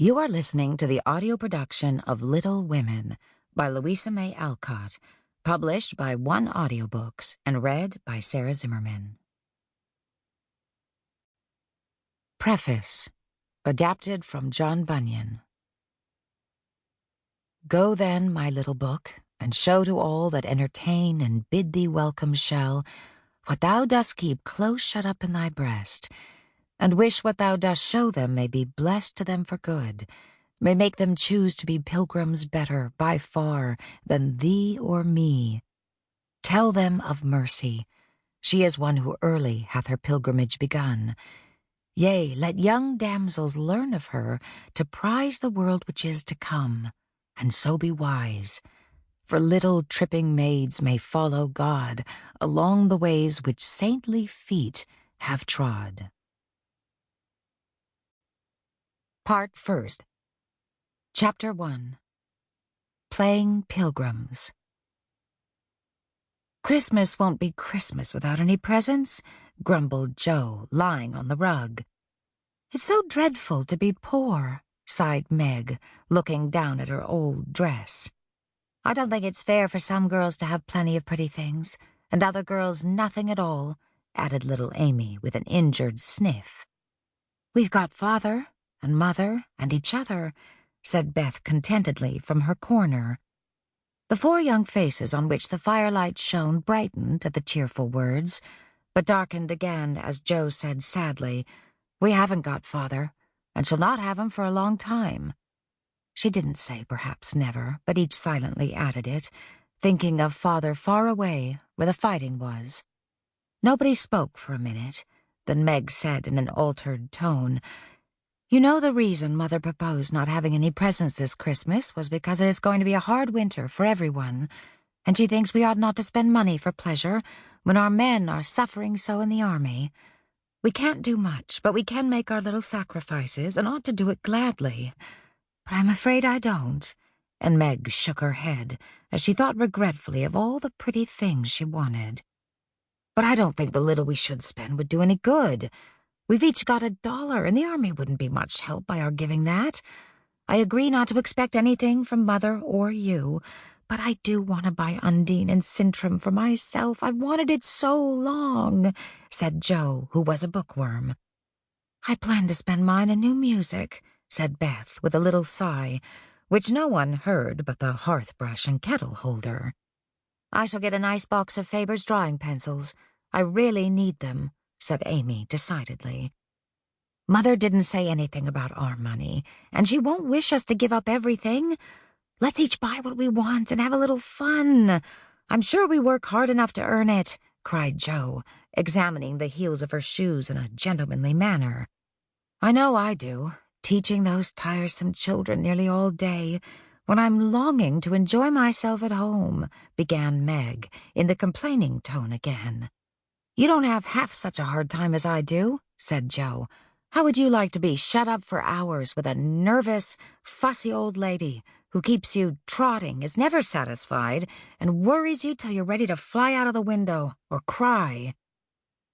You are listening to the audio production of Little Women by Louisa May Alcott, published by Audiobooks and read by Sarah Zimmerman. Preface, adapted from John Bunyan. Go then, my little book, and show to all that entertain and bid thee welcome shall what thou dost keep close shut up in thy breast, and wish what thou dost show them may be blessed to them for good, may make them choose to be pilgrims better by far than thee or me. Tell them of mercy. She is one who early hath her pilgrimage begun. Yea, let young damsels learn of her to prize the world which is to come, and so be wise. For little tripping maids may follow God along the ways which saintly feet have trod. Part First. Chapter 1. Playing Pilgrims. Christmas won't be Christmas without any presents, grumbled Joe, lying on the rug. It's so dreadful to be poor, sighed Meg, looking down at her old dress. I don't think it's fair for some girls to have plenty of pretty things, and other girls nothing at all, added little Amy with an injured sniff. We've got father and mother and each other, said Beth contentedly from her corner. The four young faces on which the firelight shone brightened at the cheerful words, but darkened again as Joe said sadly, We haven't got father, and shall not have him for a long time. She didn't say perhaps never, but each silently added it, thinking of father far away where the fighting was. Nobody spoke for a minute. Then Meg said in an altered tone, You know the reason Mother proposed not having any presents this Christmas was because it is going to be a hard winter for everyone, and she thinks we ought not to spend money for pleasure when our men are suffering so in the army. We can't do much, but we can make our little sacrifices and ought to do it gladly. But I'm afraid I don't, and Meg shook her head as she thought regretfully of all the pretty things she wanted. But I don't think the little we should spend would do any good. We've each got $1, and the army wouldn't be much help by our giving that. I agree not to expect anything from Mother or you, but I do want to buy Undine and Sintram for myself. I've wanted it so long, said Joe, who was a bookworm. I plan to spend mine in new music, said Beth with a little sigh, which no one heard but the hearth-brush and kettle-holder. I shall get a nice box of Faber's drawing pencils. I really need them, said Amy decidedly. Mother didn't say anything about our money, and she won't wish us to give up everything. Let's each buy what we want and have a little fun. I'm sure we work hard enough to earn it, cried Joe, examining the heels of her shoes in a gentlemanly manner. I know I do, teaching those tiresome children nearly all day, when I'm longing to enjoy myself at home, began Meg, in the complaining tone again. You don't have half such a hard time as I do, said Joe. How would you like to be shut up for hours with a nervous, fussy old lady who keeps you trotting, is never satisfied, and worries you till you're ready to fly out of the window or cry?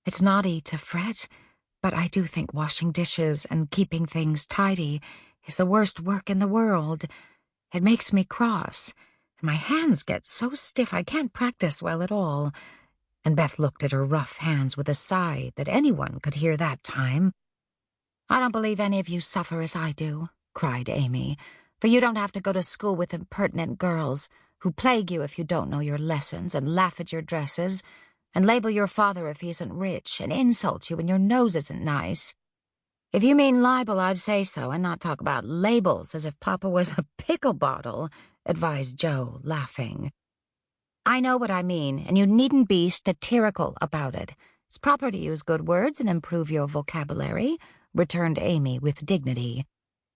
It's naughty to fret, but I do think washing dishes and keeping things tidy is the worst work in the world. It makes me cross, and my hands get so stiff I can't practice well at all. And Beth looked at her rough hands with a sigh that anyone could hear that time. I don't believe any of you suffer as I do, cried Amy, for you don't have to go to school with impertinent girls who plague you if you don't know your lessons and laugh at your dresses, and label your father if he isn't rich, and insult you when your nose isn't nice. If you mean libel, I'd say so, and not talk about labels as if Papa was a pickle bottle, advised Joe, laughing. I know what I mean, and you needn't be satirical about it. It's proper to use good words and improve your vocabulary, returned Amy with dignity.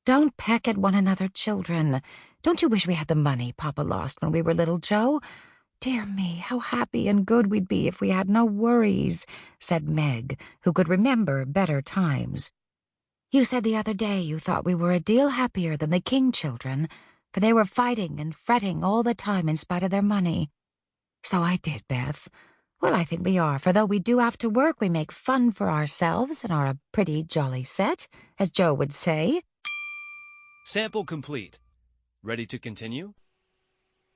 Don't peck at one another, children. Don't you wish we had the money Papa lost when we were little, Joe? Dear me, how happy and good we'd be if we had no worries, said Meg, who could remember better times. You said the other day you thought we were a deal happier than the King children, for they were fighting and fretting all the time in spite of their money. So I did, Beth. Well, I think we are, for though we do have to work, we make fun for ourselves and are a pretty jolly set, as Joe would say. Sample complete. Ready to continue?